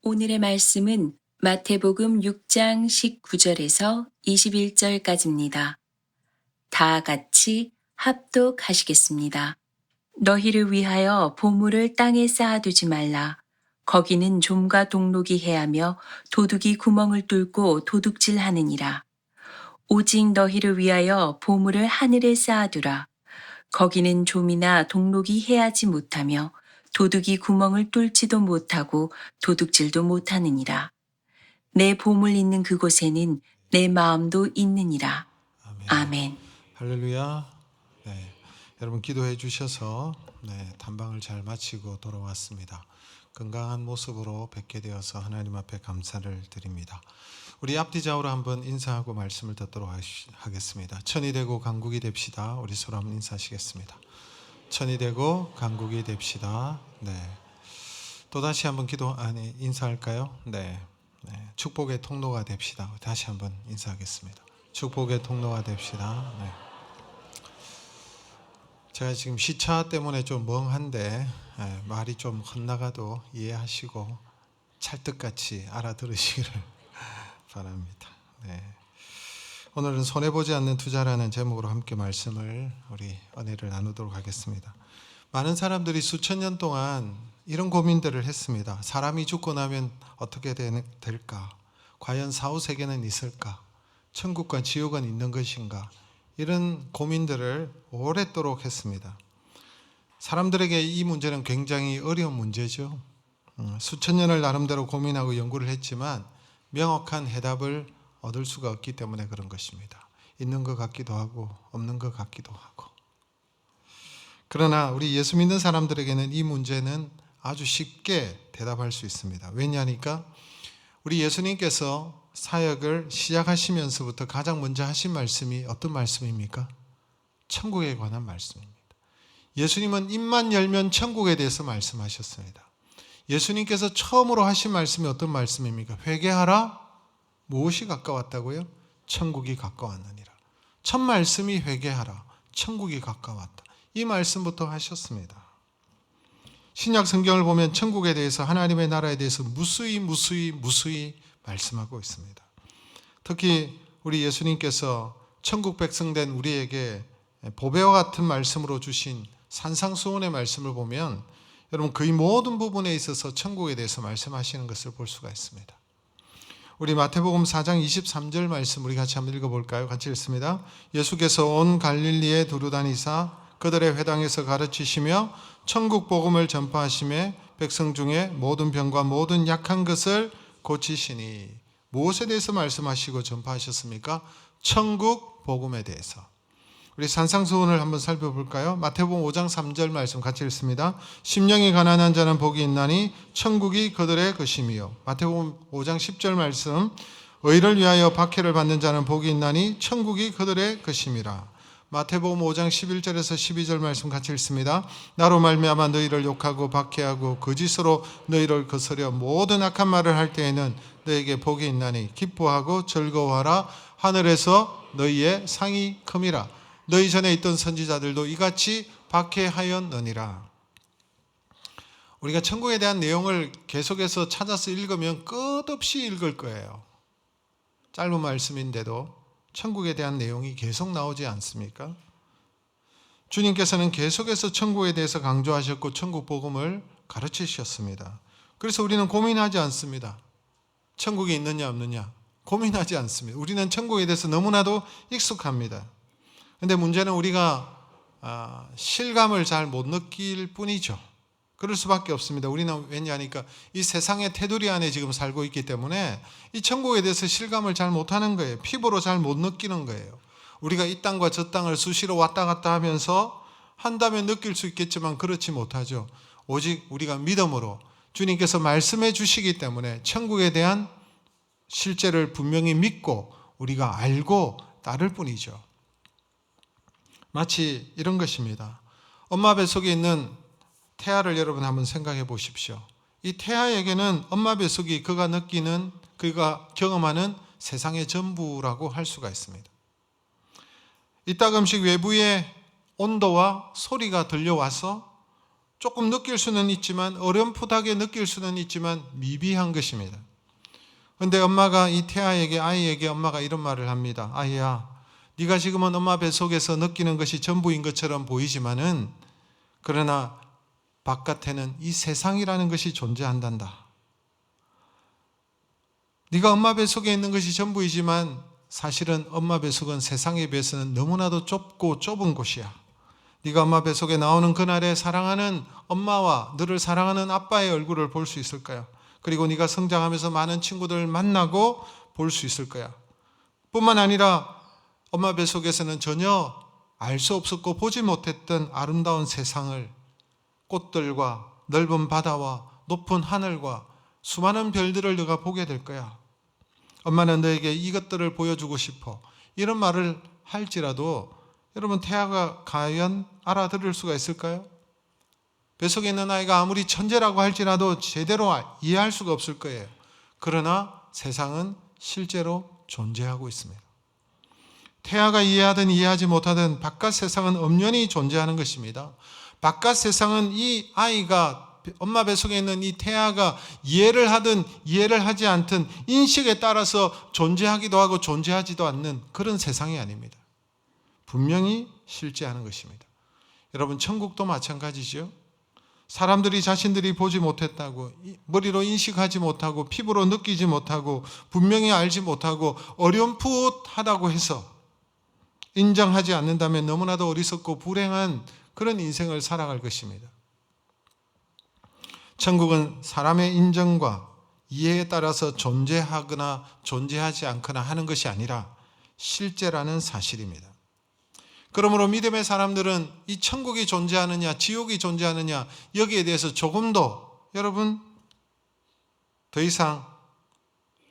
오늘의 말씀은 마태복음 6장 19절에서 21절까지입니다. 다 같이 합독하시겠습니다. 너희를 위하여 보물을 땅에 쌓아두지 말라. 거기는 좀과 동록이 해하며 도둑이 구멍을 뚫고 도둑질하느니라. 오직 너희를 위하여 보물을 하늘에 쌓아두라. 거기는 좀이나 동록이 해하지 못하며 도둑이 구멍을 뚫지도 못하고 도둑질도 못하느니라. 내 보물 있는 그곳에는 내 마음도 있느니라. 아멘. 할렐루야. 네, 여러분 기도해 주셔서 단방을 잘 마치고 돌아왔습니다. 건강한 모습으로 뵙게 되어서 하나님 앞에 감사를 드립니다. 우리 앞뒤 좌우로 한번 인사하고 말씀을 듣도록 하겠습니다. 천이 되고 강국이 됩시다. 우리 서로 한번 인사하시겠습니다. 천이 되고 강국이 됩시다. 또다시 한번 인사할까요? 축복의 통로가 됩시다. 다시 한번 인사하겠습니다. 축복의 통로가 됩시다. 제가 지금 시차 때문에 좀 멍한데 말이 좀 헛나가도 이해하시고 찰떡같이 알아들으시기를 바랍니다. 오늘은 손해보지 않는 투자라는 제목으로 함께 말씀을 우리 은혜를 나누도록 하겠습니다. 많은 사람들이 수천 년 동안 이런 고민들을 했습니다. 사람이 죽고 나면 어떻게 될까? 과연 사후세계는 있을까? 천국과 지옥은 있는 것인가? 이런 고민들을 오랫도록 했습니다. 사람들에게 이 문제는 굉장히 어려운 문제죠. 수천 년을 나름대로 고민하고 연구를 했지만 명확한 해답을 얻을 수가 없기 때문에 그런 것입니다. 있는 것 같기도 하고 없는 것 같기도 하고. 그러나 우리 예수 믿는 사람들에게는 이 문제는 아주 쉽게 대답할 수 있습니다. 왜냐하니까 우리 예수님께서 사역을 시작하시면서부터 가장 먼저 하신 말씀이 어떤 말씀입니까? 천국에 관한 말씀입니다. 예수님은 입만 열면 천국에 대해서 말씀하셨습니다. 예수님께서 처음으로 하신 말씀이 어떤 말씀입니까? 회개하라. 무엇이 가까웠다고요? 천국이 가까웠느니라. 첫 말씀이 회개하라. 천국이 가까웠다. 이 말씀부터 하셨습니다. 신약 성경을 보면 천국에 대해서, 하나님의 나라에 대해서 무수히 말씀하고 있습니다. 특히 우리 예수님께서 천국 백성된 우리에게 보배와 같은 말씀으로 주신 산상수훈의 말씀을 보면 여러분 거의 모든 부분에 있어서 천국에 대해서 말씀하시는 것을 볼 수가 있습니다. 우리 마태복음 4장 23절 말씀 우리 같이 한번 읽어볼까요? 같이 읽습니다. 예수께서 온 갈릴리에 두루다니사 그들의 회당에서 가르치시며 천국 복음을 전파하시며 백성 중에 모든 병과 모든 약한 것을 고치시니. 무엇에 대해서 말씀하시고 전파하셨습니까? 천국 복음에 대해서. 우리 산상수훈을 한번 살펴볼까요? 마태복음 5장 3절 말씀 같이 읽습니다. 심령이 가난한 자는 복이 있나니 천국이 그들의 것이며. 마태복음 5장 10절 말씀 의를 위하여 박해를 받는 자는 복이 있나니 천국이 그들의 것임이라. 마태복음 5장 11절에서 12절 말씀 같이 읽습니다. 나로 말미암아 너희를 욕하고 박해하고 거짓으로 너희를 거스려 모든 악한 말을 할 때에는 너희에게 복이 있나니 기뻐하고 즐거워하라. 하늘에서 너희의 상이 큼이라. 너희 전에 있던 선지자들도 이같이 박해하였느니라. 우리가 천국에 대한 내용을 계속해서 찾아서 읽으면 끝없이 읽을 거예요. 짧은 말씀인데도 천국에 대한 내용이 계속 나오지 않습니까? 주님께서는 계속해서 천국에 대해서 강조하셨고 천국 복음을 가르치셨습니다. 그래서 우리는 고민하지 않습니다. 천국이 있느냐 없느냐 고민하지 않습니다. 우리는 천국에 대해서 너무나도 익숙합니다. 그런데 문제는 우리가 실감을 잘 못 느낄 뿐이죠. 그럴 수밖에 없습니다. 우리는 왜냐하니까 이 세상의 테두리 안에 지금 살고 있기 때문에 이 천국에 대해서 실감을 잘 못하는 거예요. 피부로 잘 못 느끼는 거예요. 우리가 이 땅과 저 땅을 수시로 왔다 갔다 하면서 한다면 느낄 수 있겠지만 그렇지 못하죠. 오직 우리가 믿음으로 주님께서 말씀해 주시기 때문에 천국에 대한 실제를 분명히 믿고 우리가 알고 따를 뿐이죠. 마치 이런 것입니다. 엄마 뱃속에 있는 태아를 여러분 한번 생각해 보십시오. 이 태아에게는 엄마 뱃속이 그가 느끼는, 그가 경험하는 세상의 전부라고 할 수가 있습니다. 이따금씩 외부의 온도와 소리가 들려와서 조금 느낄 수는 있지만 어렴풋하게 느낄 수는 있지만 미비한 것입니다. 그런데 엄마가 이 태아에게 아이에게 엄마가 이런 말을 합니다. 아이야, 네가 지금은 엄마 뱃속에서 느끼는 것이 전부인 것처럼 보이지만은 그러나 바깥에는 이 세상이라는 것이 존재한단다. 네가 엄마 뱃속에 있는 것이 전부이지만 사실은 엄마 뱃속은 세상에 비해서는 너무나도 좁고 좁은 곳이야. 네가 엄마 뱃속에 나오는 그날에 사랑하는 엄마와 너를 사랑하는 아빠의 얼굴을 볼 수 있을 거야. 그리고 네가 성장하면서 많은 친구들을 만나고 볼 수 있을 거야. 뿐만 아니라 엄마 뱃속에서는 전혀 알 수 없었고 보지 못했던 아름다운 세상을 꽃들과 넓은 바다와 높은 하늘과 수많은 별들을 너가 보게 될 거야. 엄마는 너에게 이것들을 보여주고 싶어. 이런 말을 할지라도 여러분 태아가 과연 알아들을 수가 있을까요? 뱃속에 있는 아이가 아무리 천재라고 할지라도 제대로 이해할 수가 없을 거예요. 그러나 세상은 실제로 존재하고 있습니다. 태아가 이해하든 이해하지 못하든 바깥 세상은 엄연히 존재하는 것입니다. 바깥 세상은 이 아이가 엄마 뱃속에 있는 이 태아가 이해를 하든 이해를 하지 않든 인식에 따라서 존재하기도 하고 존재하지도 않는 그런 세상이 아닙니다. 분명히 실제하는 것입니다. 여러분 천국도 마찬가지죠. 사람들이 자신들이 보지 못했다고 머리로 인식하지 못하고 피부로 느끼지 못하고 분명히 알지 못하고 어렴풋하다고 해서 인정하지 않는다면 너무나도 어리석고 불행한 그런 인생을 살아갈 것입니다. 천국은 사람의 인정과 이해에 따라서 존재하거나 존재하지 않거나 하는 것이 아니라 실제라는 사실입니다. 그러므로 믿음의 사람들은 이 천국이 존재하느냐 지옥이 존재하느냐 여기에 대해서 조금도 여러분 더 이상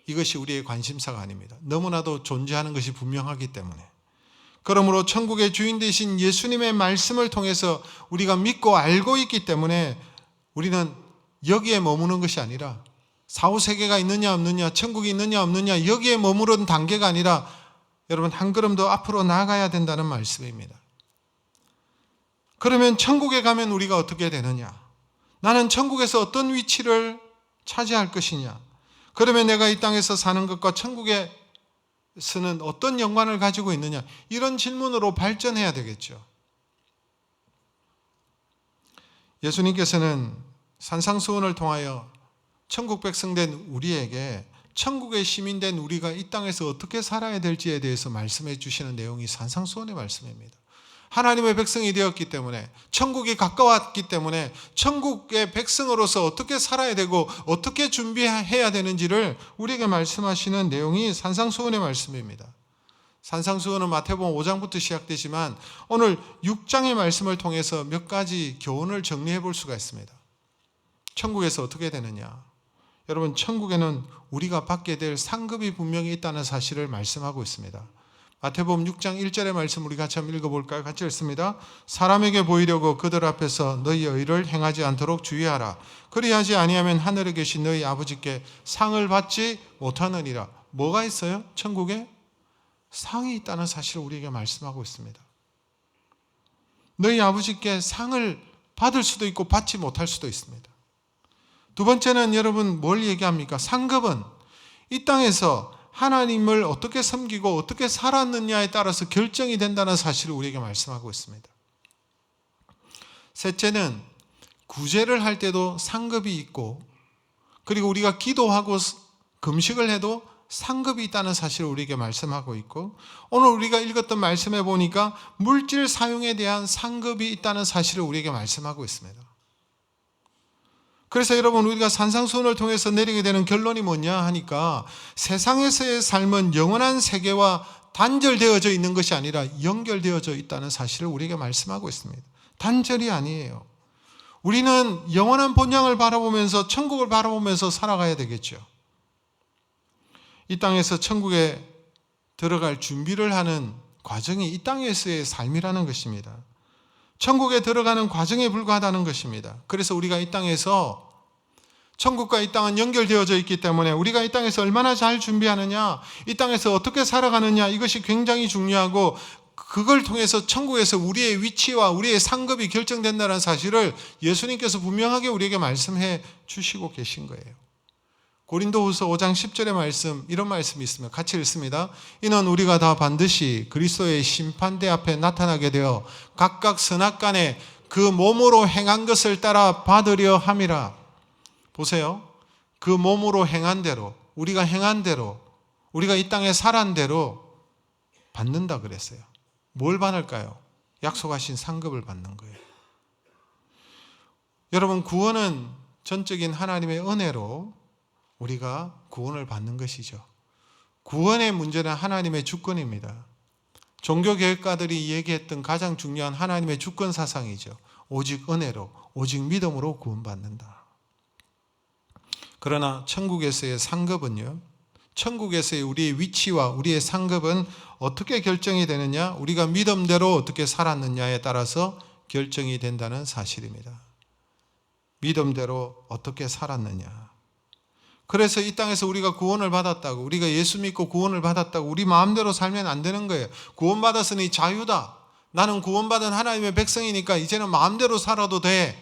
이것이 우리의 관심사가 아닙니다. 너무나도 존재하는 것이 분명하기 때문에. 그러므로 천국의 주인 되신 예수님의 말씀을 통해서 우리가 믿고 알고 있기 때문에 우리는 여기에 머무는 것이 아니라 사후세계가 있느냐 없느냐 천국이 있느냐 없느냐 여기에 머무른 단계가 아니라 여러분 한 걸음 더 앞으로 나아가야 된다는 말씀입니다. 그러면 천국에 가면 우리가 어떻게 되느냐? 나는 천국에서 어떤 위치를 차지할 것이냐? 그러면 내가 이 땅에서 사는 것과 천국에서는 어떤 연관을 가지고 있느냐? 이런 질문으로 발전해야 되겠죠. 예수님께서는 산상수훈을 통하여 천국 백성된 우리에게 천국의 시민된 우리가 이 땅에서 어떻게 살아야 될지에 대해서 말씀해 주시는 내용이 산상수훈의 말씀입니다. 하나님의 백성이 되었기 때문에 천국이 가까웠기 때문에 천국의 백성으로서 어떻게 살아야 되고 어떻게 준비해야 되는지를 우리에게 말씀하시는 내용이 산상수훈의 말씀입니다. 산상수훈은 마태복음 5장부터 시작되지만 오늘 6장의 말씀을 통해서 몇 가지 교훈을 정리해 볼 수가 있습니다. 천국에서 어떻게 되느냐? 여러분 천국에는 우리가 받게 될 상급이 분명히 있다는 사실을 말씀하고 있습니다. 마태복음 6장 1절의 말씀 우리 같이 한번 읽어볼까요? 같이 읽습니다. 사람에게 보이려고 그들 앞에서 너희 의를 행하지 않도록 주의하라. 그리하지 아니하면 하늘에 계신 너희 아버지께 상을 받지 못하느니라. 뭐가 있어요? 천국에 상이 있다는 사실을 우리에게 말씀하고 있습니다. 너희 아버지께 상을 받을 수도 있고 받지 못할 수도 있습니다. 두 번째는 여러분 뭘 얘기합니까? 상급은 이 땅에서 하나님을 어떻게 섬기고 어떻게 살았느냐에 따라서 결정이 된다는 사실을 우리에게 말씀하고 있습니다. 셋째는 구제를 할 때도 상급이 있고 그리고 우리가 기도하고 금식을 해도 상급이 있다는 사실을 우리에게 말씀하고 있고 오늘 우리가 읽었던 말씀에 보니까 물질 사용에 대한 상급이 있다는 사실을 우리에게 말씀하고 있습니다. 그래서 여러분 우리가 산상수훈을 통해서 내리게 되는 결론이 뭐냐 하니까 세상에서의 삶은 영원한 세계와 단절되어져 있는 것이 아니라 연결되어져 있다는 사실을 우리에게 말씀하고 있습니다. 단절이 아니에요. 우리는 영원한 본향을 바라보면서 천국을 바라보면서 살아가야 되겠죠. 이 땅에서 천국에 들어갈 준비를 하는 과정이 이 땅에서의 삶이라는 것입니다. 천국에 들어가는 과정에 불과하다는 것입니다. 그래서 우리가 이 땅에서 천국과 이 땅은 연결되어져 있기 때문에 우리가 이 땅에서 얼마나 잘 준비하느냐, 이 땅에서 어떻게 살아가느냐 이것이 굉장히 중요하고 그걸 통해서 천국에서 우리의 위치와 우리의 상급이 결정된다는 사실을 예수님께서 분명하게 우리에게 말씀해 주시고 계신 거예요. 고린도후서 5장 10절의 말씀, 이런 말씀이 있습니다. 같이 읽습니다. 이는 우리가 다 반드시 그리스도의 심판대 앞에 나타나게 되어 각각 선악간에 그 몸으로 행한 것을 따라 받으려 함이라. 보세요. 그 몸으로 행한 대로, 우리가 행한 대로, 우리가 이 땅에 살한 대로 받는다 그랬어요. 뭘 받을까요? 약속하신 상급을 받는 거예요. 여러분, 구원은 전적인 하나님의 은혜로 우리가 구원을 받는 것이죠. 구원의 문제는 하나님의 주권입니다. 종교개혁가들이 얘기했던 가장 중요한 하나님의 주권 사상이죠. 오직 은혜로, 오직 믿음으로 구원받는다. 그러나 천국에서의 상급은요, 천국에서의 우리의 위치와 우리의 상급은 어떻게 결정이 되느냐? 우리가 믿음대로 어떻게 살았느냐에 따라서 결정이 된다는 사실입니다. 믿음대로 어떻게 살았느냐. 그래서 이 땅에서 우리가 구원을 받았다고, 우리가 예수 믿고 구원을 받았다고 우리 마음대로 살면 안 되는 거예요. 구원받았으니 자유다. 나는 구원받은 하나님의 백성이니까 이제는 마음대로 살아도 돼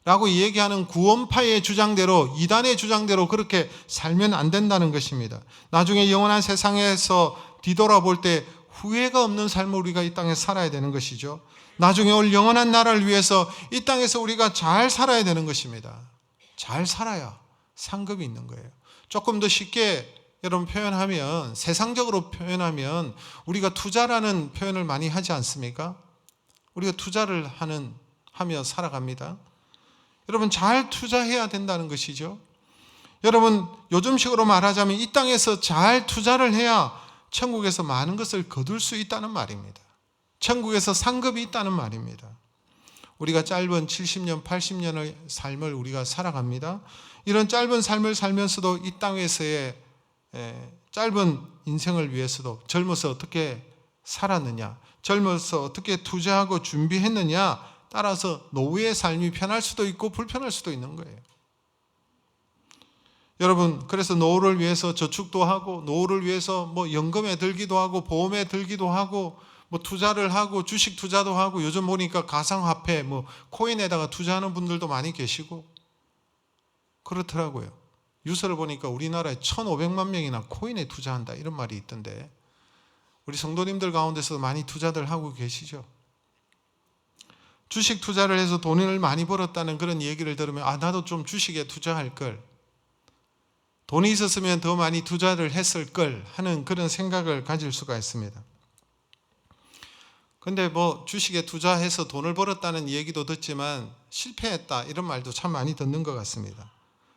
라고 얘기하는 구원파의 주장대로, 이단의 주장대로 그렇게 살면 안 된다는 것입니다. 나중에 영원한 세상에서 뒤돌아볼 때 후회가 없는 삶을 우리가 이 땅에 살아야 되는 것이죠. 나중에 올 영원한 나라를 위해서 이 땅에서 우리가 잘 살아야 되는 것입니다. 잘 살아야 상급이 있는 거예요. 조금 더 쉽게 여러분 표현하면, 세상적으로 표현하면 우리가 투자라는 표현을 많이 하지 않습니까? 우리가 투자를 하며 살아갑니다. 여러분, 잘 투자해야 된다는 것이죠. 여러분, 요즘식으로 말하자면 이 땅에서 잘 투자를 해야 천국에서 많은 것을 거둘 수 있다는 말입니다. 천국에서 상급이 있다는 말입니다. 우리가 짧은 70년, 80년의 삶을 우리가 살아갑니다. 이런 짧은 삶을 살면서도 이 땅에서의 짧은 인생을 위해서도 젊어서 어떻게 살았느냐, 젊어서 어떻게 투자하고 준비했느냐 따라서 노후의 삶이 편할 수도 있고 불편할 수도 있는 거예요. 여러분, 그래서 노후를 위해서 저축도 하고, 노후를 위해서 뭐 연금에 들기도 하고, 보험에 들기도 하고, 뭐 투자를 하고, 주식 투자도 하고, 요즘 보니까 가상화폐, 뭐 코인에다가 투자하는 분들도 많이 계시고 그렇더라고요. 뉴스를 보니까 우리나라에 1,500만 명이나 코인에 투자한다 이런 말이 있던데, 우리 성도님들 가운데서 많이 투자들 하고 계시죠? 주식 투자를 해서 돈을 많이 벌었다는 그런 얘기를 들으면, 아, 나도 좀 주식에 투자할 걸, 돈이 있었으면 더 많이 투자를 했을 걸 하는 그런 생각을 가질 수가 있습니다. 근데 뭐 주식에 투자해서 돈을 벌었다는 얘기도 듣지만 실패했다 이런 말도 참 많이 듣는 것 같습니다.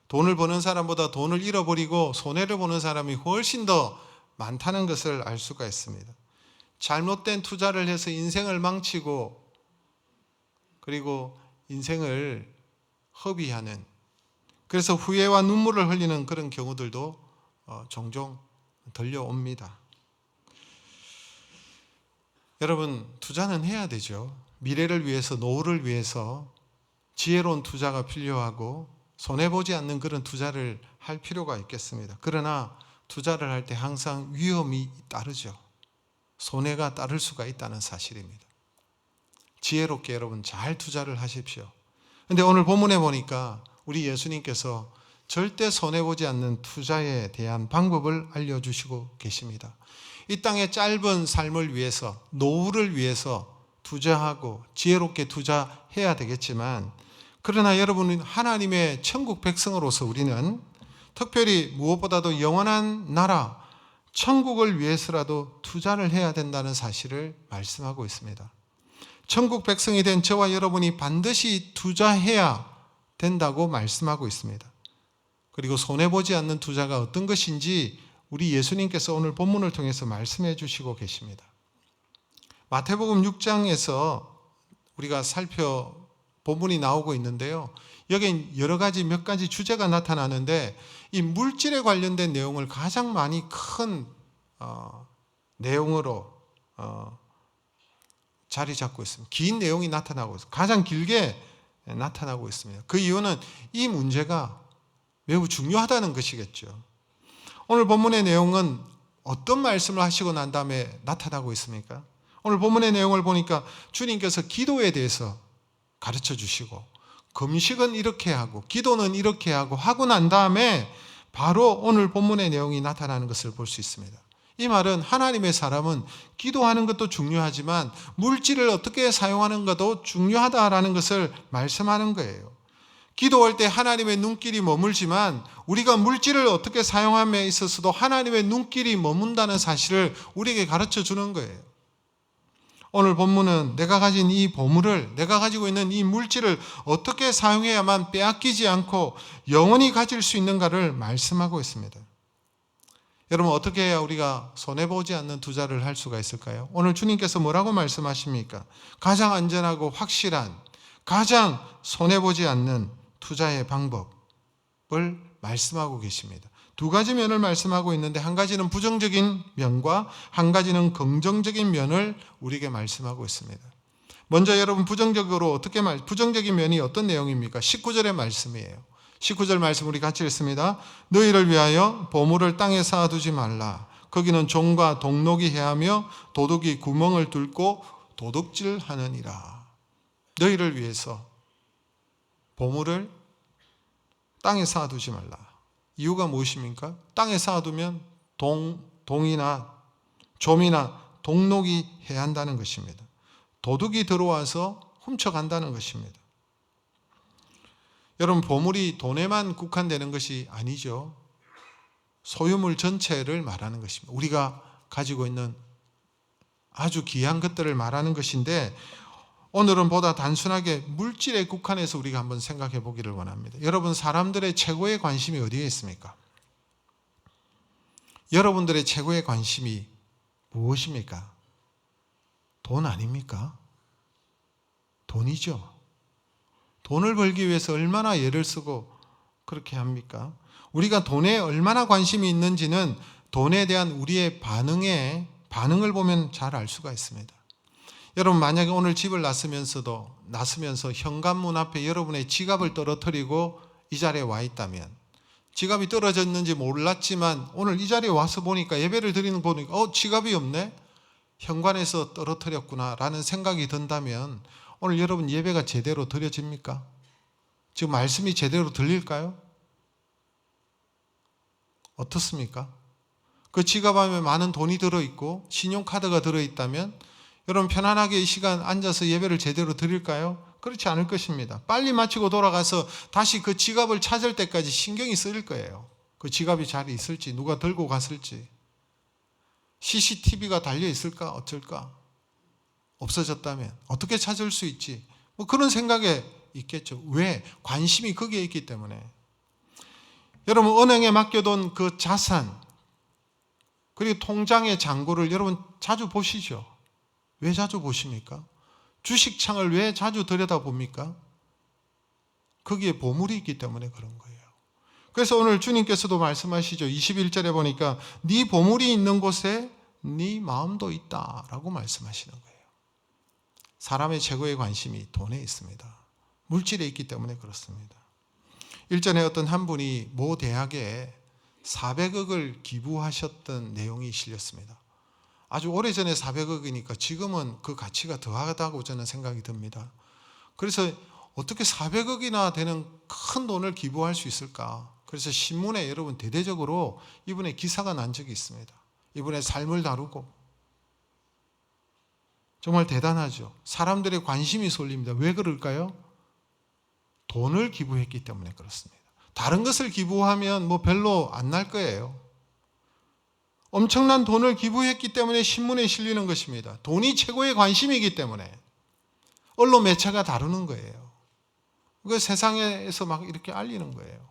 돈을 버는 사람보다 돈을 잃어버리고 손해를 보는 사람이 훨씬 더 많다는 것을 알 수가 있습니다. 잘못된 투자를 해서 인생을 망치고, 그리고 인생을 허비하는, 그래서 후회와 눈물을 흘리는 그런 경우들도 종종 들려옵니다. 여러분, 투자는 해야 되죠. 미래를 위해서, 노후를 위해서 지혜로운 투자가 필요하고 손해보지 않는 그런 투자를 할 필요가 있겠습니다. 그러나 투자를 할 때 항상 위험이 따르죠. 손해가 따를 수가 있다는 사실입니다. 지혜롭게 여러분 잘 투자를 하십시오. 그런데 오늘 본문에 보니까 우리 예수님께서 절대 손해보지 않는 투자에 대한 방법을 알려주시고 계십니다. 이 땅의 짧은 삶을 위해서, 노후를 위해서 투자하고 지혜롭게 투자해야 되겠지만, 그러나 여러분은 하나님의 천국 백성으로서 우리는 특별히 무엇보다도 영원한 나라, 천국을 위해서라도 투자를 해야 된다는 사실을 말씀하고 있습니다. 천국 백성이 된 저와 여러분이 반드시 투자해야 된다고 말씀하고 있습니다. 그리고 손해보지 않는 투자가 어떤 것인지 우리 예수님께서 오늘 본문을 통해서 말씀해 주시고 계십니다. 마태복음 6장에서 우리가 본문이 나오고 있는데요. 여긴 여러 가지 몇 가지 주제가 나타나는데, 이 물질에 관련된 내용을 가장 많이 큰 내용으로 자리 잡고 있습니다. 긴 내용이 나타나고 있습니다. 가장 길게 나타나고 있습니다. 그 이유는 이 문제가 매우 중요하다는 것이겠죠. 오늘 본문의 내용은 어떤 말씀을 하시고 난 다음에 나타나고 있습니까? 오늘 본문의 내용을 보니까 주님께서 기도에 대해서 가르쳐 주시고 금식은 이렇게 하고 기도는 이렇게 하고 난 다음에 바로 오늘 본문의 내용이 나타나는 것을 볼 수 있습니다. 이 말은 하나님의 사람은 기도하는 것도 중요하지만 물질을 어떻게 사용하는 것도 중요하다라는 것을 말씀하는 거예요. 기도할 때 하나님의 눈길이 머물지만 우리가 물질을 어떻게 사용함에 있어서도 하나님의 눈길이 머문다는 사실을 우리에게 가르쳐 주는 거예요. 오늘 본문은 내가 가진 이 보물을, 내가 가지고 있는 이 물질을 어떻게 사용해야만 빼앗기지 않고 영원히 가질 수 있는가를 말씀하고 있습니다. 여러분, 어떻게 해야 우리가 손해보지 않는 투자를 할 수가 있을까요? 오늘 주님께서 뭐라고 말씀하십니까? 가장 안전하고 확실한, 가장 손해보지 않는 투자의 방법을 말씀하고 계십니다. 두 가지 면을 말씀하고 있는데 한 가지는 부정적인 면과 한 가지는 긍정적인 면을 우리에게 말씀하고 있습니다. 먼저 여러분, 부정적인 면이 어떤 내용입니까? 19절의 말씀이에요. 19절 말씀 우리 같이 읽습니다. 너희를 위하여 보물을 땅에 쌓아두지 말라. 거기는 종과 동록이 해하며 도둑이 구멍을 뚫고 도둑질하느니라. 너희를 위해서 보물을 땅에 쌓아두지 말라. 이유가 무엇입니까? 땅에 쌓아두면 동이나 좀이나 동록이 해한다는 것입니다. 도둑이 들어와서 훔쳐간다는 것입니다. 여러분, 보물이 돈에만 국한되는 것이 아니죠. 소유물 전체를 말하는 것입니다. 우리가 가지고 있는 아주 귀한 것들을 말하는 것인데 오늘은 보다 단순하게 물질에 국한해서 우리가 한번 생각해 보기를 원합니다. 여러분, 사람들의 최고의 관심이 어디에 있습니까? 여러분들의 최고의 관심이 무엇입니까? 돈 아닙니까? 돈이죠. 돈을 벌기 위해서 얼마나 애를 쓰고 그렇게 합니까? 우리가 돈에 얼마나 관심이 있는지는 돈에 대한 우리의 반응을 보면 잘 알 수가 있습니다. 여러분, 만약에 오늘 집을 나서면서 현관문 앞에 여러분의 지갑을 떨어뜨리고 이 자리에 와 있다면, 지갑이 떨어졌는지 몰랐지만 오늘 이 자리에 와서 보니까, 예배를 드리는 거 보니까 지갑이 없네? 현관에서 떨어뜨렸구나 라는 생각이 든다면 오늘 여러분 예배가 제대로 드려집니까? 지금 말씀이 제대로 들릴까요? 어떻습니까? 그 지갑 안에 많은 돈이 들어있고 신용카드가 들어있다면 여러분 편안하게 이 시간 앉아서 예배를 제대로 드릴까요? 그렇지 않을 것입니다. 빨리 마치고 돌아가서 다시 그 지갑을 찾을 때까지 신경이 쓰일 거예요. 그 지갑이 잘 있을지, 누가 들고 갔을지, CCTV가 달려 있을까, 어쩔까? 없어졌다면 어떻게 찾을 수 있지? 뭐 그런 생각에 있겠죠. 왜? 관심이 거기에 있기 때문에. 여러분, 은행에 맡겨둔 그 자산 그리고 통장의 잔고를 여러분 자주 보시죠. 왜 자주 보십니까? 주식창을 왜 자주 들여다봅니까? 거기에 보물이 있기 때문에 그런 거예요. 그래서 오늘 주님께서도 말씀하시죠. 21절에 보니까 네 보물이 있는 곳에 네 마음도 있다라고 말씀하시는 거예요. 사람의 최고의 관심이 돈에 있습니다. 물질에 있기 때문에 그렇습니다. 일전에 어떤 한 분이 모 대학에 400억을 기부하셨던 내용이 실렸습니다. 아주 오래전에 400억이니까 지금은 그 가치가 더하다고 저는 생각이 듭니다. 그래서 어떻게 400억이나 되는 큰 돈을 기부할 수 있을까? 그래서 신문에 여러분 대대적으로 이분의 기사가 난 적이 있습니다. 이분의 삶을 다루고. 정말 대단하죠. 사람들의 관심이 쏠립니다. 왜 그럴까요? 돈을 기부했기 때문에 그렇습니다. 다른 것을 기부하면 뭐 별로 안 날 거예요. 엄청난 돈을 기부했기 때문에 신문에 실리는 것입니다. 돈이 최고의 관심이기 때문에 언론 매체가 다루는 거예요. 그 세상에서 막 이렇게 알리는 거예요.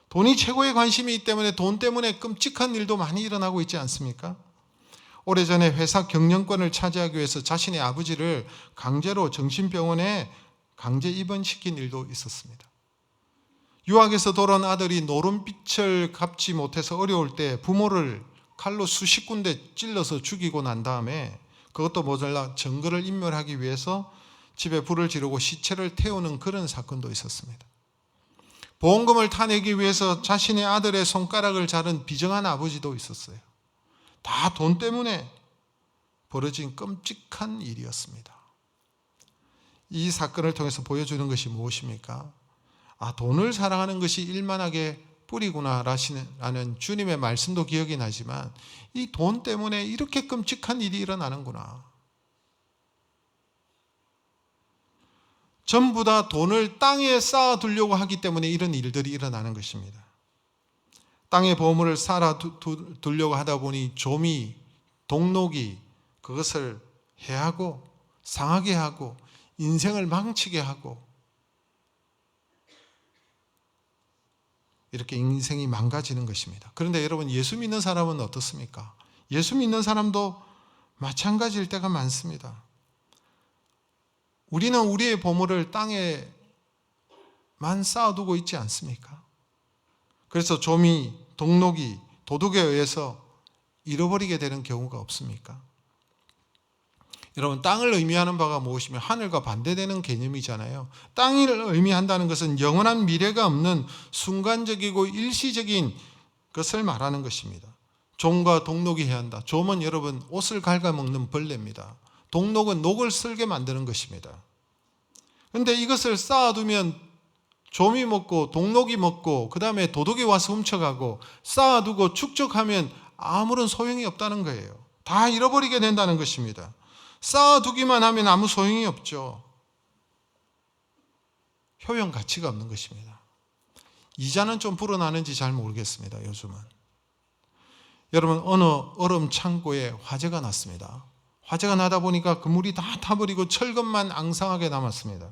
돈이 최고의 관심이기 때문에 돈 때문에 끔찍한 일도 많이 일어나고 있지 않습니까? 오래전에 회사 경영권을 차지하기 위해서 자신의 아버지를 강제로 정신병원에 강제 입원시킨 일도 있었습니다. 유학에서 돌아온 아들이 노름빛을 갚지 못해서 어려울 때 부모를 칼로 수십 군데 찔러서 죽이고 난 다음에 그것도 모자라 증거를 인멸하기 위해서 집에 불을 지르고 시체를 태우는 그런 사건도 있었습니다. 보험금을 타내기 위해서 자신의 아들의 손가락을 자른 비정한 아버지도 있었어요. 다 돈 때문에 벌어진 끔찍한 일이었습니다. 이 사건을 통해서 보여주는 것이 무엇입니까? 돈을 사랑하는 것이 일만하게 뿌리구나라는 주님의 말씀도 기억이 나지만 이 돈 때문에 이렇게 끔찍한 일이 일어나는구나. 전부 다 돈을 땅에 쌓아두려고 하기 때문에 이런 일들이 일어나는 것입니다. 땅에 보물을 쌓아두려고 하다 보니 조미, 동록이 그것을 해하고 상하게 하고 인생을 망치게 하고 이렇게 인생이 망가지는 것입니다. 그런데 여러분, 예수 믿는 사람은 어떻습니까? 예수 믿는 사람도 마찬가지일 때가 많습니다. 우리는 우리의 보물을 땅에만 쌓아두고 있지 않습니까? 그래서 조미, 동록이, 도둑에 의해서 잃어버리게 되는 경우가 없습니까? 여러분, 땅을 의미하는 바가 무엇이며 하늘과 반대되는 개념이잖아요. 땅을 의미한다는 것은 영원한 미래가 없는 순간적이고 일시적인 것을 말하는 것입니다. 종과 동록이 해야 한다. 종은 여러분 옷을 갉아먹는 벌레입니다. 동록은 녹을 쓸게 만드는 것입니다. 그런데 이것을 쌓아두면 좀이 먹고 동록이 먹고 그 다음에 도둑이 와서 훔쳐가고 쌓아두고 축적하면 아무런 소용이 없다는 거예요. 다 잃어버리게 된다는 것입니다. 쌓아두기만 하면 아무 소용이 없죠. 효용 가치가 없는 것입니다. 이자는 좀 불어나는지 잘 모르겠습니다. 요즘은. 여러분, 어느 얼음 창고에 화재가 났습니다. 화재가 나다 보니까 그 물이 다 타버리고 철근만 앙상하게 남았습니다.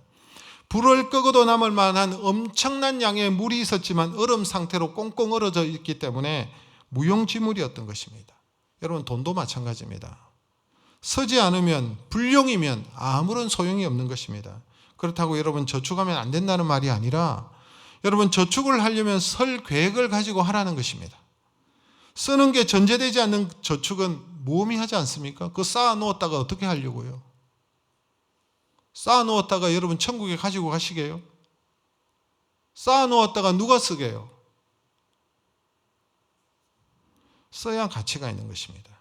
불을 끄고도 남을 만한 엄청난 양의 물이 있었지만 얼음 상태로 꽁꽁 얼어져 있기 때문에 무용지물이었던 것입니다. 여러분, 돈도 마찬가지입니다. 서지 않으면, 불용이면 아무런 소용이 없는 것입니다. 그렇다고 여러분 저축하면 안 된다는 말이 아니라 여러분 저축을 하려면 설 계획을 가지고 하라는 것입니다. 쓰는 게 전제되지 않는 저축은 무의미하지 않습니까? 그거 쌓아 놓았다가 어떻게 하려고요? 쌓아 놓았다가 여러분 천국에 가지고 가시게요? 쌓아 놓았다가 누가 쓰게요? 써야 가치가 있는 것입니다.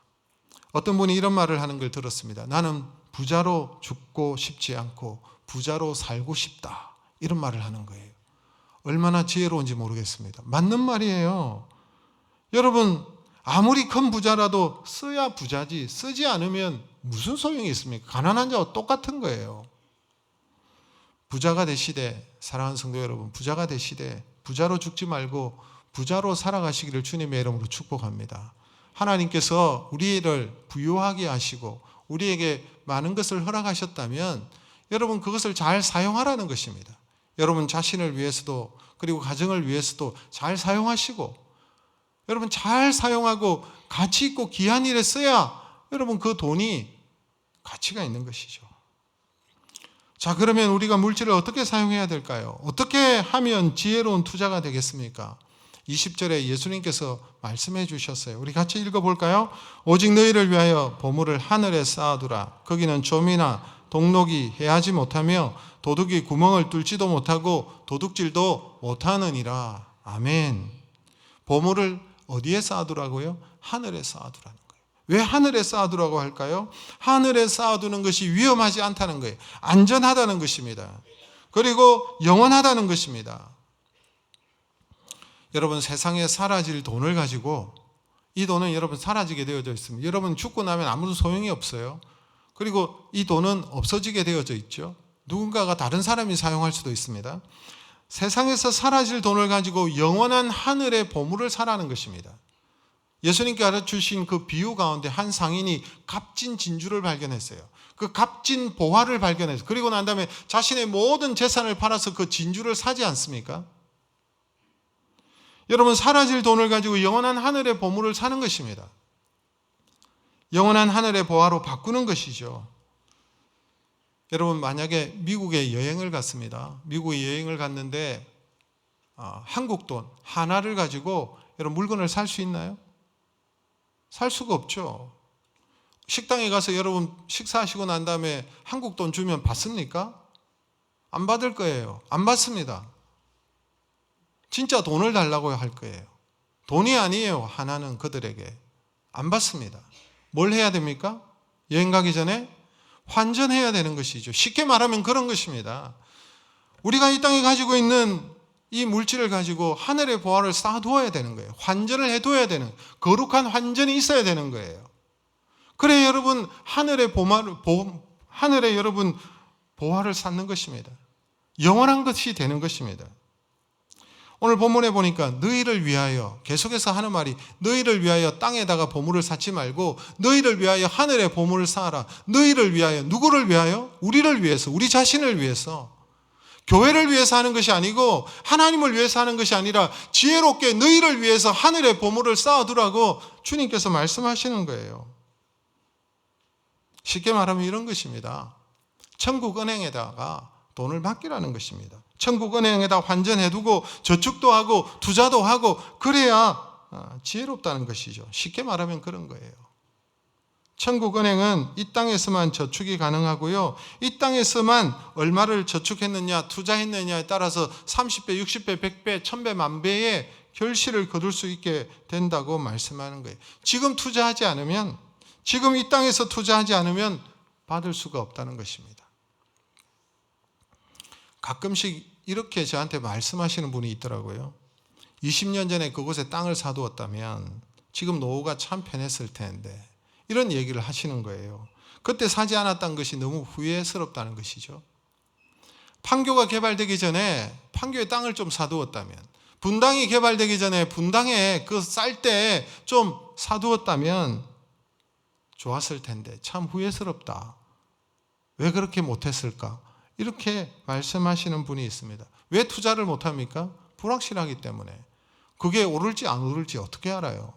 어떤 분이 이런 말을 하는 걸 들었습니다. 나는 부자로 죽고 싶지 않고 부자로 살고 싶다. 이런 말을 하는 거예요. 얼마나 지혜로운지 모르겠습니다. 맞는 말이에요. 여러분, 아무리 큰 부자라도 써야 부자지 쓰지 않으면 무슨 소용이 있습니까? 가난한 자와 똑같은 거예요. 부자가 되시되, 사랑하는 성도 여러분, 부자가 되시되 부자로 죽지 말고 부자로 살아가시기를 주님의 이름으로 축복합니다. 하나님께서 우리를 부유하게 하시고 우리에게 많은 것을 허락하셨다면 여러분 그것을 잘 사용하라는 것입니다. 여러분 자신을 위해서도 그리고 가정을 위해서도 잘 사용하시고 여러분 잘 사용하고 가치 있고 귀한 일에 써야 여러분 그 돈이 가치가 있는 것이죠. 자, 그러면 우리가 물질을 어떻게 사용해야 될까요? 어떻게 하면 지혜로운 투자가 되겠습니까? 20절에 예수님께서 말씀해 주셨어요. 우리 같이 읽어볼까요? 오직 너희를 위하여 보물을 하늘에 쌓아두라. 거기는 좀이나 동록이 해하지 못하며 도둑이 구멍을 뚫지도 못하고 도둑질도 못하느니라. 아멘. 보물을 어디에 쌓아두라고요? 하늘에 쌓아두라는 거예요. 왜 하늘에 쌓아두라고 할까요? 하늘에 쌓아두는 것이 위험하지 않다는 거예요. 안전하다는 것입니다. 그리고 영원하다는 것입니다. 여러분 세상에 사라질 돈을 가지고 이 돈은 여러분 사라지게 되어져 있습니다. 여러분 죽고 나면 아무런 소용이 없어요. 그리고 이 돈은 없어지게 되어져 있죠. 누군가가 다른 사람이 사용할 수도 있습니다. 세상에서 사라질 돈을 가지고 영원한 하늘의 보물을 사라는 것입니다. 예수님께 가르쳐주신 그 비유 가운데 한 상인이 값진 진주를 발견했어요. 그 값진 보화를 발견했어요. 그리고 난 다음에 자신의 모든 재산을 팔아서 그 진주를 사지 않습니까? 여러분 사라질 돈을 가지고 영원한 하늘의 보물을 사는 것입니다. 영원한 하늘의 보화로 바꾸는 것이죠. 여러분 만약에 미국에 여행을 갔습니다. 미국에 여행을 갔는데 한국 돈 하나를 가지고 여러분 물건을 살 수 있나요? 살 수가 없죠. 식당에 가서 여러분 식사하시고 난 다음에 한국 돈 주면 받습니까? 안 받을 거예요. 안 받습니다. 진짜 돈을 달라고 할 거예요. 돈이 아니에요. 하나는 그들에게. 안 받습니다. 뭘 해야 됩니까? 여행 가기 전에 환전해야 되는 것이죠. 쉽게 말하면 그런 것입니다. 우리가 이 땅에 가지고 있는 이 물질을 가지고 하늘의 보화를 쌓아두어야 되는 거예요. 환전을 해둬야 되는, 거룩한 환전이 있어야 되는 거예요. 그래 여러분 하늘에 여러분 보화를 쌓는 것입니다. 영원한 것이 되는 것입니다. 오늘 본문에 보니까 너희를 위하여, 계속해서 하는 말이 너희를 위하여 땅에다가 보물을 쌓지 말고 너희를 위하여 하늘에 보물을 쌓아라. 너희를 위하여, 누구를 위하여? 우리를 위해서, 우리 자신을 위해서, 교회를 위해서 하는 것이 아니고 하나님을 위해서 하는 것이 아니라 지혜롭게 너희를 위해서 하늘에 보물을 쌓아두라고 주님께서 말씀하시는 거예요. 쉽게 말하면 이런 것입니다. 천국 은행에다가 돈을 맡기라는 것입니다. 천국 은행에다 환전해두고 저축도 하고 투자도 하고 그래야 지혜롭다는 것이죠. 쉽게 말하면 그런 거예요. 천국 은행은 이 땅에서만 저축이 가능하고요. 이 땅에서만 얼마를 저축했느냐 투자했느냐에 따라서 30배, 60배, 100배, 1000배, 만배의 결실을 거둘 수 있게 된다고 말씀하는 거예요. 지금 투자하지 않으면, 지금 이 땅에서 투자하지 않으면 받을 수가 없다는 것입니다. 가끔씩 이렇게 저한테 말씀하시는 분이 있더라고요. 20년 전에 그곳에 땅을 사두었다면 지금 노후가 참 편했을 텐데, 이런 얘기를 하시는 거예요. 그때 사지 않았다는 것이 너무 후회스럽다는 것이죠. 판교가 개발되기 전에 판교에 땅을 좀 사두었다면, 분당이 개발되기 전에 분당에 그 쌀 때 좀 사두었다면 좋았을 텐데 참 후회스럽다. 왜 그렇게 못했을까? 이렇게 말씀하시는 분이 있습니다. 왜 투자를 못합니까? 불확실하기 때문에. 그게 오를지 안 오를지 어떻게 알아요?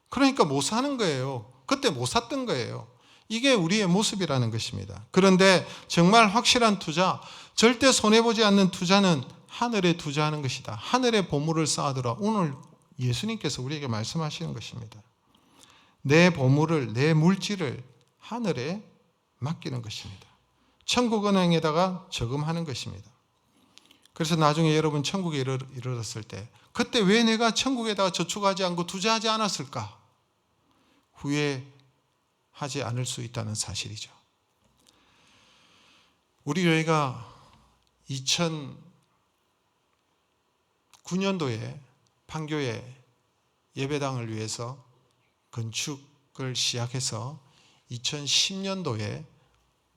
그러니까 못 사는 거예요. 그때 못 샀던 거예요. 이게 우리의 모습이라는 것입니다. 그런데 정말 확실한 투자, 절대 손해보지 않는 투자는 하늘에 투자하는 것이다. 하늘에 보물을 쌓아두라. 오늘 예수님께서 우리에게 말씀하시는 것입니다. 내 보물을, 내 물질을 하늘에 맡기는 것입니다. 천국은행에다가 저금하는 것입니다. 그래서 나중에 여러분 천국에 이르렀을 때 그때 왜 내가 천국에다가 저축하지 않고 투자하지 않았을까? 후회하지 않을 수 있다는 사실이죠. 우리 교회가 2009년도에 판교에 예배당을 위해서 건축을 시작해서 2010년도에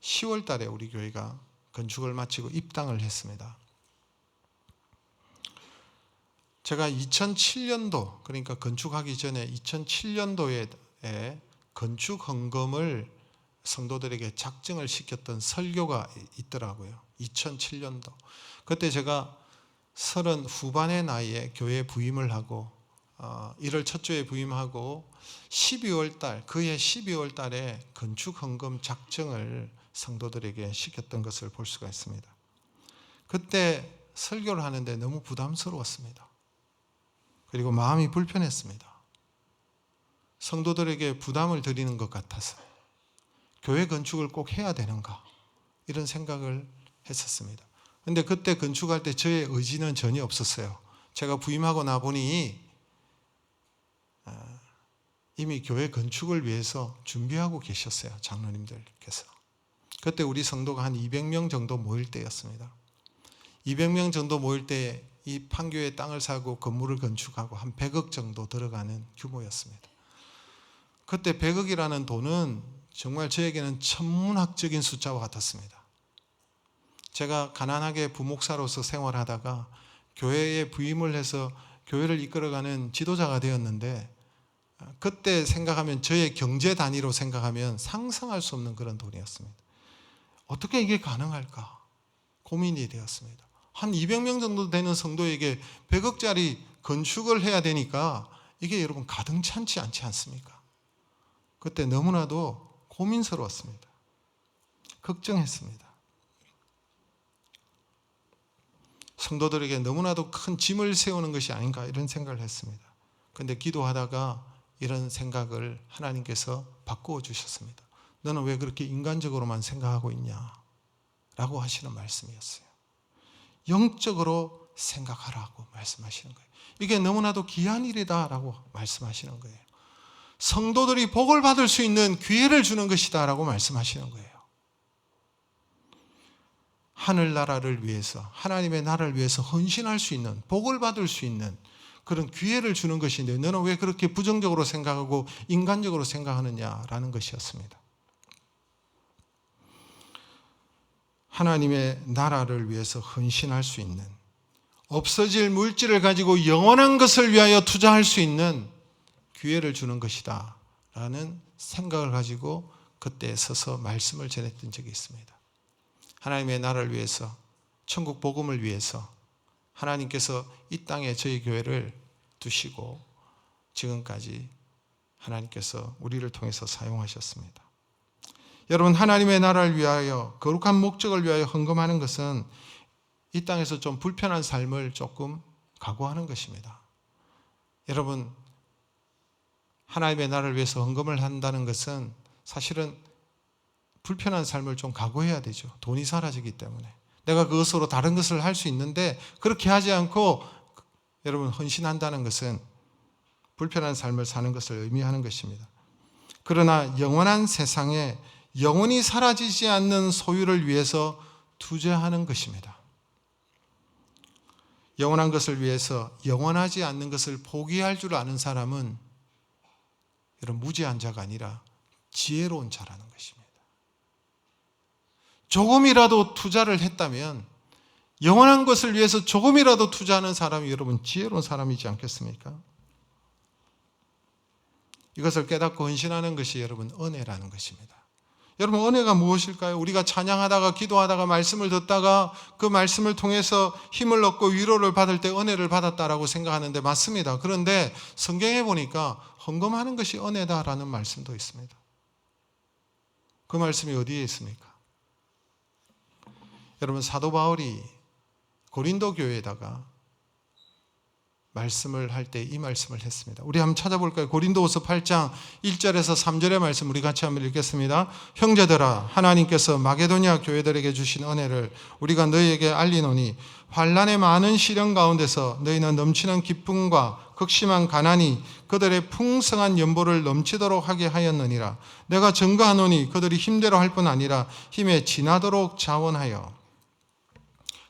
10월 달에 우리 교회가 건축을 마치고 입당을 했습니다. 제가 2007년도, 그러니까 건축하기 전에 2007년도에 건축 헌금을 성도들에게 작정을 시켰던 설교가 있더라고요. 2007년도. 그때 제가 30 후반의 나이에 교회에 부임을 하고 1월 첫 주에 부임하고 12월 달, 그해 12월 달에 건축 헌금 작정을 성도들에게 시켰던 것을 볼 수가 있습니다. 그때 설교를 하는데 너무 부담스러웠습니다. 그리고 마음이 불편했습니다. 성도들에게 부담을 드리는 것 같아서 교회 건축을 꼭 해야 되는가 이런 생각을 했었습니다. 그런데 그때 건축할 때 저의 의지는 전혀 없었어요. 제가 부임하고 나 보니 이미 교회 건축을 위해서 준비하고 계셨어요. 장로님들께서. 그때 우리 성도가 한 200명 정도 모일 때였습니다. 200명 정도 모일 때 이 판교에 땅을 사고 건물을 건축하고 한 100억 정도 들어가는 규모였습니다. 그때 100억이라는 돈은 정말 저에게는 천문학적인 숫자와 같았습니다. 제가 가난하게 부목사로서 생활하다가 교회에 부임을 해서 교회를 이끌어가는 지도자가 되었는데 그때 생각하면 저의 경제 단위로 생각하면 상상할 수 없는 그런 돈이었습니다. 어떻게 이게 가능할까? 고민이 되었습니다. 한 200명 정도 되는 성도에게 100억짜리 건축을 해야 되니까 이게 여러분 가등찮지 않지 않습니까? 그때 너무나도 고민스러웠습니다. 걱정했습니다. 성도들에게 너무나도 큰 짐을 세우는 것이 아닌가 이런 생각을 했습니다. 그런데 기도하다가 이런 생각을 하나님께서 바꾸어 주셨습니다. 너는 왜 그렇게 인간적으로만 생각하고 있냐? 라고 하시는 말씀이었어요. 영적으로 생각하라고 말씀하시는 거예요. 이게 너무나도 귀한 일이다 라고 말씀하시는 거예요. 성도들이 복을 받을 수 있는 기회를 주는 것이다 라고 말씀하시는 거예요. 하늘나라를 위해서, 하나님의 나라를 위해서 헌신할 수 있는, 복을 받을 수 있는 그런 기회를 주는 것인데 너는 왜 그렇게 부정적으로 생각하고 인간적으로 생각하느냐라는 것이었습니다. 하나님의 나라를 위해서 헌신할 수 있는, 없어질 물질을 가지고 영원한 것을 위하여 투자할 수 있는 기회를 주는 것이다 라는 생각을 가지고 그때 서서 말씀을 전했던 적이 있습니다. 하나님의 나라를 위해서, 천국 복음을 위해서 하나님께서 이 땅에 저희 교회를 두시고 지금까지 하나님께서 우리를 통해서 사용하셨습니다. 여러분, 하나님의 나라를 위하여, 거룩한 목적을 위하여 헌금하는 것은 이 땅에서 좀 불편한 삶을 조금 각오하는 것입니다. 여러분, 하나님의 나라를 위해서 헌금을 한다는 것은 사실은 불편한 삶을 좀 각오해야 되죠. 돈이 사라지기 때문에. 내가 그것으로 다른 것을 할 수 있는데 그렇게 하지 않고 여러분 헌신한다는 것은 불편한 삶을 사는 것을 의미하는 것입니다. 그러나 영원한 세상에 영원히 사라지지 않는 소유를 위해서 투자하는 것입니다. 영원한 것을 위해서 영원하지 않는 것을 포기할 줄 아는 사람은 여러분 무지한 자가 아니라 지혜로운 자라는 것입니다. 조금이라도 투자를 했다면, 영원한 것을 위해서 조금이라도 투자하는 사람이 여러분 지혜로운 사람이지 않겠습니까? 이것을 깨닫고 헌신하는 것이 여러분 은혜라는 것입니다. 여러분, 은혜가 무엇일까요? 우리가 찬양하다가 기도하다가 말씀을 듣다가 그 말씀을 통해서 힘을 얻고 위로를 받을 때 은혜를 받았다라고 생각하는데 맞습니다. 그런데 성경에 보니까 헌금하는 것이 은혜다라는 말씀도 있습니다. 그 말씀이 어디에 있습니까? 여러분, 사도 바울이 고린도 교회에다가 말씀을 할 때 이 말씀을 했습니다. 우리 한번 찾아볼까요? 고린도후서 8장 1절에서 3절의 말씀 우리 같이 한번 읽겠습니다. 형제들아, 하나님께서 마게도냐 교회들에게 주신 은혜를 우리가 너희에게 알리노니 환난의 많은 시련 가운데서 너희는 넘치는 기쁨과 극심한 가난이 그들의 풍성한 연보를 넘치도록 하게 하였느니라. 내가 증거하노니 그들이 힘대로 할 뿐 아니라 힘에 지나도록 자원하여.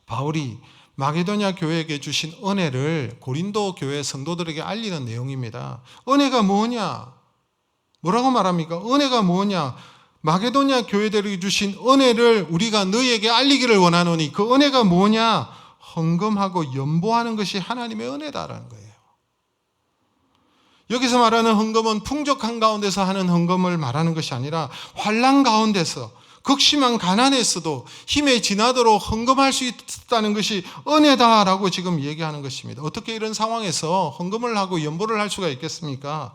바울이 마게도냐 교회에게 주신 은혜를 고린도 교회 성도들에게 알리는 내용입니다. 은혜가 뭐냐? 뭐라고 말합니까? 은혜가 뭐냐? 마게도냐 교회들에게 주신 은혜를 우리가 너희에게 알리기를 원하노니 그 은혜가 뭐냐? 헌금하고 연보하는 것이 하나님의 은혜다라는 거예요. 여기서 말하는 헌금은 풍족한 가운데서 하는 헌금을 말하는 것이 아니라 환난 가운데서 극심한 가난에서도 힘에 지나도록 헌금할 수 있다는 것이 은혜다라고 지금 얘기하는 것입니다. 어떻게 이런 상황에서 헌금을 하고 연보를 할 수가 있겠습니까?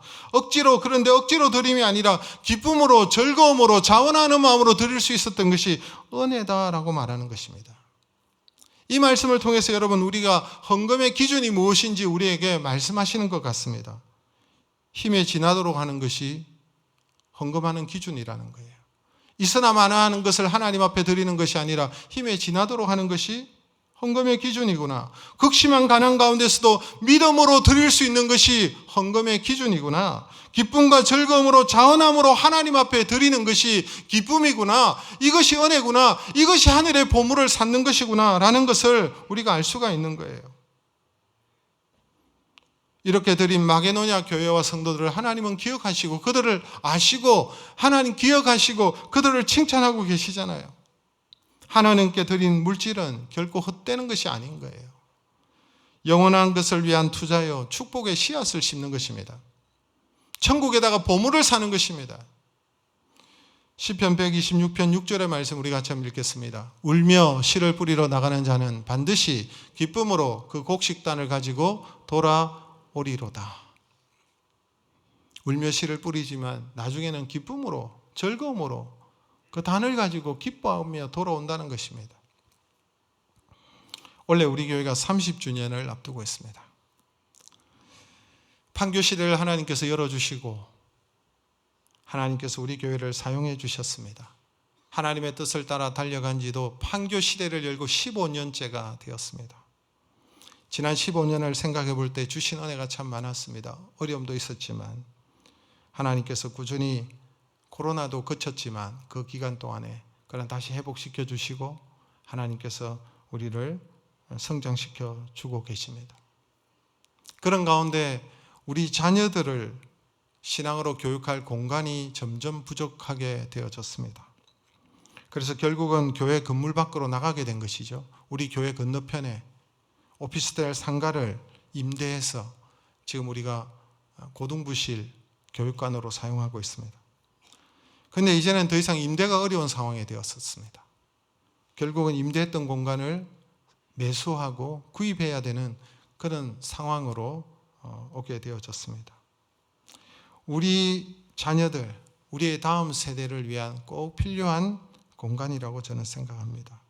그런데 억지로 드림이 아니라 기쁨으로, 즐거움으로, 자원하는 마음으로 드릴 수 있었던 것이 은혜다라고 말하는 것입니다. 이 말씀을 통해서 여러분, 우리가 헌금의 기준이 무엇인지 우리에게 말씀하시는 것 같습니다. 힘에 지나도록 하는 것이 헌금하는 기준이라는 거예요. 있으나 마나하는 것을 하나님 앞에 드리는 것이 아니라 힘에 지나도록 하는 것이 헌금의 기준이구나. 극심한 가난 가운데서도 믿음으로 드릴 수 있는 것이 헌금의 기준이구나. 기쁨과 즐거움으로 자원함으로 하나님 앞에 드리는 것이 기쁨이구나. 이것이 은혜구나. 이것이 하늘의 보물을 쌓는 것이구나 라는 것을 우리가 알 수가 있는 거예요. 이렇게 드린 마게도냐 교회와 성도들을 하나님은 기억하시고 그들을 아시고 하나님 기억하시고 그들을 칭찬하고 계시잖아요. 하나님께 드린 물질은 결코 헛되는 것이 아닌 거예요. 영원한 것을 위한 투자요, 축복의 씨앗을 심는 것입니다. 천국에다가 보물을 사는 것입니다. 시편 126편 6절의 말씀 우리 같이 한번 읽겠습니다. 울며 씨를 뿌리러 나가는 자는 반드시 기쁨으로 그 곡식단을 가지고 돌아오리로다. 울며 씨를 뿌리지만 나중에는 기쁨으로, 즐거움으로 그 단을 가지고 기뻐하며 돌아온다는 것입니다. 원래 우리 교회가 30주년을 앞두고 있습니다. 판교시대를 하나님께서 열어주시고 하나님께서 우리 교회를 사용해 주셨습니다. 하나님의 뜻을 따라 달려간 지도 판교시대를 열고 15년째가 되었습니다. 지난 15년을 생각해 볼 때 주신 은혜가 참 많았습니다. 어려움도 있었지만 하나님께서 꾸준히 코로나도 그쳤지만 그 기간 동안에 그런 다시 회복시켜 주시고 하나님께서 우리를 성장시켜 주고 계십니다. 그런 가운데 우리 자녀들을 신앙으로 교육할 공간이 점점 부족하게 되어졌습니다. 그래서 결국은 교회 건물 밖으로 나가게 된 것이죠. 우리 교회 건너편에 오피스텔 상가를 임대해서 지금 우리가 고등부실 교육관으로 사용하고 있습니다. 그런데 이제는 더 이상 임대가 어려운 상황이 되었었습니다. 결국은 임대했던 공간을 매수하고 구입해야 되는 그런 상황으로 오게 되어졌습니다. 우리 자녀들, 우리의 다음 세대를 위한 꼭 필요한 공간이라고 저는 생각합니다.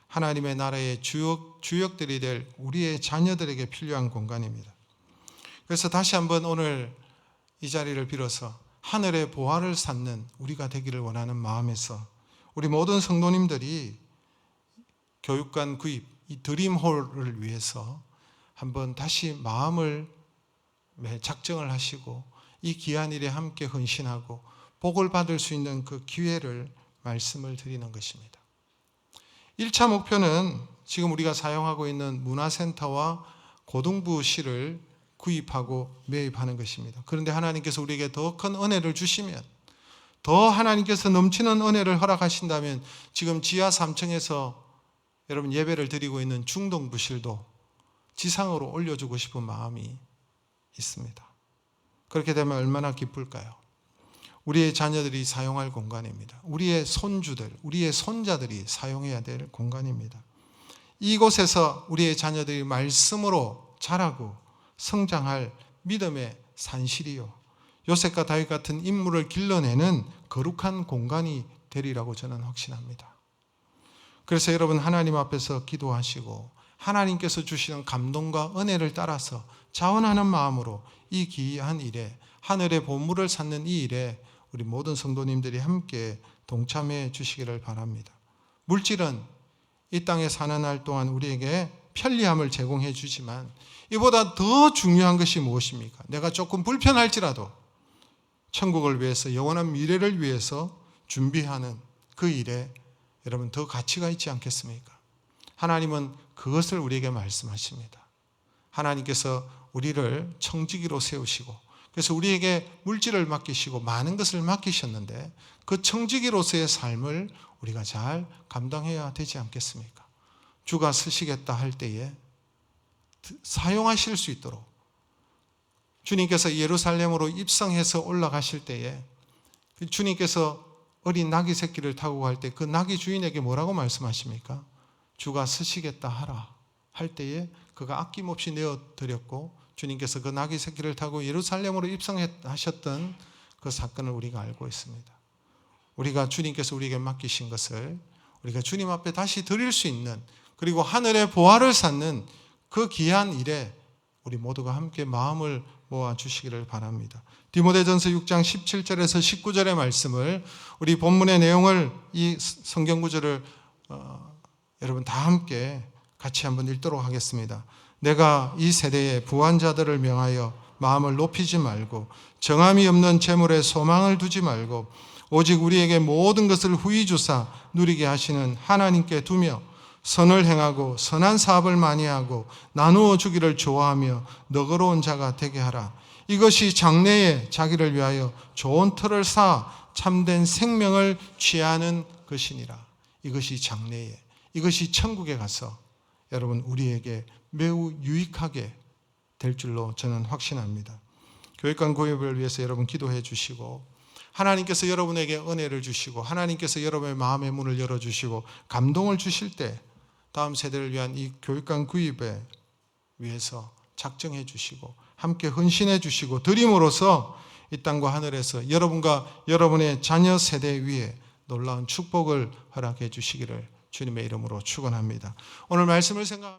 하나님의 나라의 주역들이 될 우리의 자녀들에게 필요한 공간입니다. 그래서 다시 한번 오늘 이 자리를 빌어서 하늘의 보화를 쌓는 우리가 되기를 원하는 마음에서 우리 모든 성도님들이 교육관 구입, 이 드림홀을 위해서 한번 다시 마음을 작정을 하시고 이 귀한 일에 함께 헌신하고 복을 받을 수 있는 그 기회를 말씀을 드리는 것입니다. 1차 목표는 지금 우리가 사용하고 있는 문화센터와 고등부실을 구입하고 매입하는 것입니다. 그런데 하나님께서 우리에게 더 큰 은혜를 주시면, 더 하나님께서 넘치는 은혜를 허락하신다면 지금 지하 3층에서 여러분 예배를 드리고 있는 중동부실도 지상으로 올려주고 싶은 마음이 있습니다. 그렇게 되면 얼마나 기쁠까요? 우리의 자녀들이 사용할 공간입니다. 우리의 손주들, 우리의 손자들이 사용해야 될 공간입니다. 이곳에서 우리의 자녀들이 말씀으로 자라고 성장할 믿음의 산실이요, 요셉과 다윗 같은 인물을 길러내는 거룩한 공간이 되리라고 저는 확신합니다. 그래서 여러분 하나님 앞에서 기도하시고 하나님께서 주시는 감동과 은혜를 따라서 자원하는 마음으로 이 귀한 일에, 하늘의 보물을 찾는 이 일에 우리 모든 성도님들이 함께 동참해 주시기를 바랍니다. 물질은 이 땅에 사는 날 동안 우리에게 편리함을 제공해 주지만 이보다 더 중요한 것이 무엇입니까? 내가 조금 불편할지라도 천국을 위해서, 영원한 미래를 위해서 준비하는 그 일에 여러분 더 가치가 있지 않겠습니까? 하나님은 그것을 우리에게 말씀하십니다. 하나님께서 우리를 청지기로 세우시고 그래서 우리에게 물질을 맡기시고 많은 것을 맡기셨는데 그 청지기로서의 삶을 우리가 잘 감당해야 되지 않겠습니까? 주가 쓰시겠다 할 때에 사용하실 수 있도록, 주님께서 예루살렘으로 입성해서 올라가실 때에 주님께서 어린 나귀 새끼를 타고 갈 때 그 나귀 주인에게 뭐라고 말씀하십니까? 주가 쓰시겠다 하라 할 때에 그가 아낌없이 내어드렸고 주님께서 그 나귀 새끼를 타고 예루살렘으로 입성하셨던 그 사건을 우리가 알고 있습니다. 우리가 주님께서 우리에게 맡기신 것을 우리가 주님 앞에 다시 드릴 수 있는, 그리고 하늘의 보화를 쌓는 그 귀한 일에 우리 모두가 함께 마음을 모아 주시기를 바랍니다. 디모데전서 6장 17절에서 19절의 말씀을, 우리 본문의 내용을, 이 성경 구절을 여러분 다 함께 같이 한번 읽도록 하겠습니다. 내가 이 세대의 부한 자들을 명하여 마음을 높이지 말고 정함이 없는 재물에 소망을 두지 말고 오직 우리에게 모든 것을 후히 주사 누리게 하시는 하나님께 두며 선을 행하고 선한 사업을 많이 하고 나누어 주기를 좋아하며 너그러운 자가 되게 하라. 이것이 장래에 자기를 위하여 좋은 터를 쌓아 참된 생명을 취하는 것이니라. 이것이 장래에, 이것이 천국에 가서 여러분 우리에게 매우 유익하게 될 줄로 저는 확신합니다. 교육관 구입을 위해서 여러분 기도해 주시고, 하나님께서 여러분에게 은혜를 주시고 하나님께서 여러분의 마음의 문을 열어주시고 감동을 주실 때 다음 세대를 위한 이 교육관 구입에 위해서 작정해 주시고 함께 헌신해 주시고 드림으로써 이 땅과 하늘에서 여러분과 여러분의 자녀 세대 위에 놀라운 축복을 허락해 주시기를 주님의 이름으로 축원합니다. 오늘 말씀을 생각합니다.